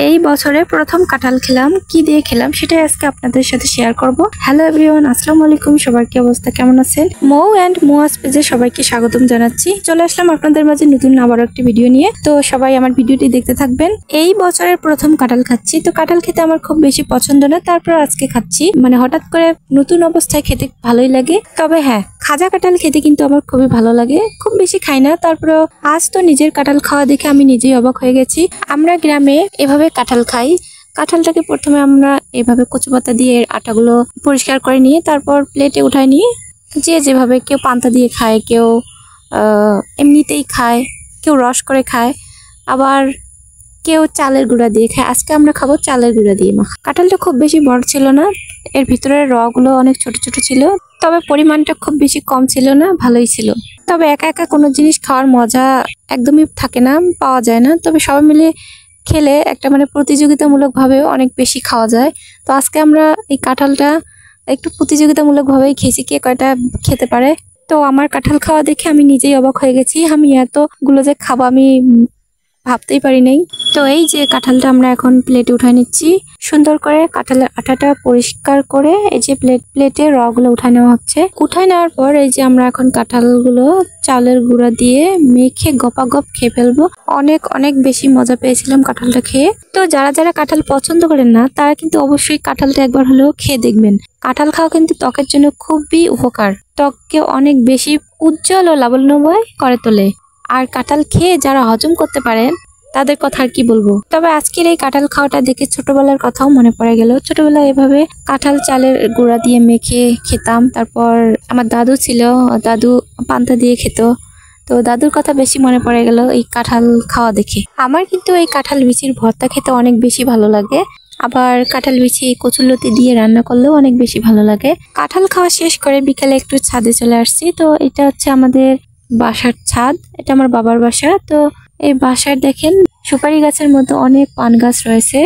এই বছরে প্রথম কাঁঠাল খেলাম, কি দিয়ে খেলাম সেটাই আজকে আপনাদের সাথে শেয়ার করব। হ্যালো এভরিওয়ান, আসসালামু আলাইকুম। সবার কি অবস্থা, কেমন আছেন? মৌ এন্ড মোয়াজ পেজে সবাইকে স্বাগতম জানাচ্ছি। চলে আসলাম আপনাদের মাঝে নতুন আবার একটি ভিডিও নিয়ে। তো সবাই আমার ভিডিওটি দেখতে থাকবেন। এই বছরের প্রথম কাঁঠাল খাচ্ছি, তো কাঁঠাল খেতে আমার খুব বেশি পছন্দ না, তারপর আজকে খাচ্ছি। মানে হঠাৎ করে নতুন অবস্থায় খেতে ভালোই লাগে। তবে হ্যাঁ, খাজা কাঁঠাল খেতে কিন্তু আমার খুবই ভালো লাগে। খুব বেশি খাই না, তারপর আজ তো নিজের কাঁঠাল খাওয়া দেখে আমি নিজেই অবাক হয়ে গেছি। আমরা গ্রামে এভাবে কাঁঠাল খাই। কাঁঠালটাকে প্রথমে আমরা এভাবে কচু পাতা দিয়ে আটাগুলো পরিষ্কার করে নিয়ে তারপর প্লেটে উঠায় নিয়ে, যে যেভাবে কেউ পান্তা দিয়ে খায়, কেউ এমনিতেই খায়, কেউ রস করে খায়, আবার কেউ চালের গুঁড়া দিয়ে খায়। আজকে আমরা খাবো চালের গুঁড়া দিয়ে মাখা। কাঁঠালটা খুব বেশি বড় ছিল না, এর ভিতরের রগুলো অনেক ছোট ছোট ছিল, তবে পরিমাণটা খুব বেশি কম ছিল না, ভালোই ছিল। তবে একা একা কোনো জিনিস খাওয়ার মজা একদমই থাকে না, পাওয়া যায় না। তবে সবাই মিলে খেলে একটা মানে প্রতিযোগিতামূলক ভাবেও অনেক বেশি খাওয়া যায়। তো আজকে আমরা এই কাঁঠালটা একটু প্রতিযোগিতামূলক ভাবেই খেয়েছি, কে কয়টা খেতে পারে। তো আমার কাঁঠাল খাওয়া দেখে আমি নিজেই অবাক হয়ে গেছি। আমি এতগুলো যে খাবো আমি ভাবতেই পারি নাই। তো এই যে কাঁঠালটা আমরা এখন প্লেটে উঠায় নিচ্ছি। সুন্দর করে কাঁঠালের আঠাটা পরিষ্কার করে এই যে প্লেটে রগুলো উঠায় নেওয়া হচ্ছে। উঠায় নেওয়ার পর এই যে আমরা এখন কাঁঠালগুলো চালের গুঁড়া দিয়ে মেখে গপাগপ খেয়ে ফেলবো। অনেক অনেক বেশি মজা পেয়েছিলাম কাঁঠালটা খেয়ে। তো যারা যারা কাঁঠাল পছন্দ করেন না, তারা কিন্তু অবশ্যই কাঁঠালটা একবার হলেও খেয়ে দেখবেন। কাঁঠাল খাওয়া কিন্তু ত্বকের জন্য খুবই উপকার, ত্বককে অনেক বেশি উজ্জ্বল ও লাবণ্যময় করে তোলে। আর কাঁঠাল খেয়ে যারা হজম করতে পারেন তাদের কথা আর কি বলবো। তবে আজকের এই কাঁঠাল খাওয়াটা দেখে ছোটবেলার কথাও মনে পড়ে গেল। ছোটবেলায় এভাবে কাঁঠাল চালের গুঁড়া দিয়ে মেখে খেতাম। তারপর আমার দাদু ছিল, দাদু পান্তা দিয়ে খেত। তো দাদুর কথা বেশি মনে পড়ে গেল এই কাঁঠাল খাওয়া দেখে। আমার কিন্তু এই কাঁঠাল বিচির ভর্তা খেতে অনেক বেশি ভালো লাগে। আবার কাঁঠাল বিচি কচুরলতি দিয়ে রান্না করলেও অনেক বেশি ভালো লাগে। কাঁঠাল খাওয়া শেষ করে বিকালে একটু ছাদে চলে আসছি। তো এটা হচ্ছে আমাদের বাসার ছাদ, এটা আমার বাবার বাসা। তো এই বাসার দেখেন সুপারি গাছের মধ্যে অনেক পান গাছ রয়েছে।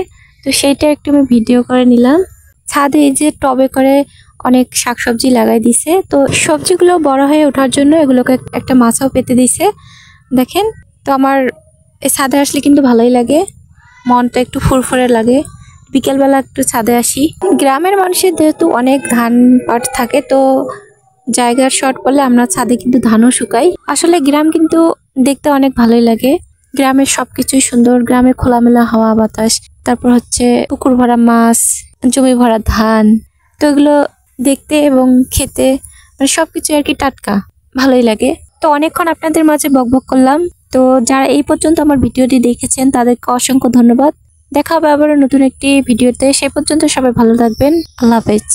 তো সেইটা একটু আমি ভিডিও করে নিলাম। ছাদে এই যে টবে করে অনেক শাকসবজি লাগাই দিছে। তো সবজিগুলো বড় হয়ে ওঠার জন্য এগুলোকে একটা মাছাও পেতে দিছে দেখেন। তো আমার এই ছাদে আসলে কিন্তু ভালোই লাগে, মনটা একটু ফুরফুরে লাগে। বিকেলবেলা একটু ছাদে আসি। গ্রামের মানুষের যেহেতু অনেক ধান পাট থাকে, তো জায়গার শর্ট পড়লে আমরা ছাদে কিন্তু ধানও শুকাই। আসলে গ্রাম কিন্তু দেখতে অনেক ভালোই লাগে। গ্রামের সবকিছুই সুন্দর, গ্রামে খোলামেলা হাওয়া বাতাস, তারপর হচ্ছে পুকুর ভরা মাছ, জমি ভরা ধান। তো এগুলো দেখতে এবং খেতে মানে সবকিছু আর কি টাটকা, ভালোই লাগে। তো অনেকক্ষণ আপনাদের মাঝে বকবক করলাম। তো যারা এই পর্যন্ত আমার ভিডিওটি দেখেছেন তাদেরকে অসংখ্য ধন্যবাদ। দেখা হবে আবারও নতুন একটি ভিডিওতে। সে পর্যন্ত সবাই ভালো থাকবেন। আল্লাহ হাফেজ।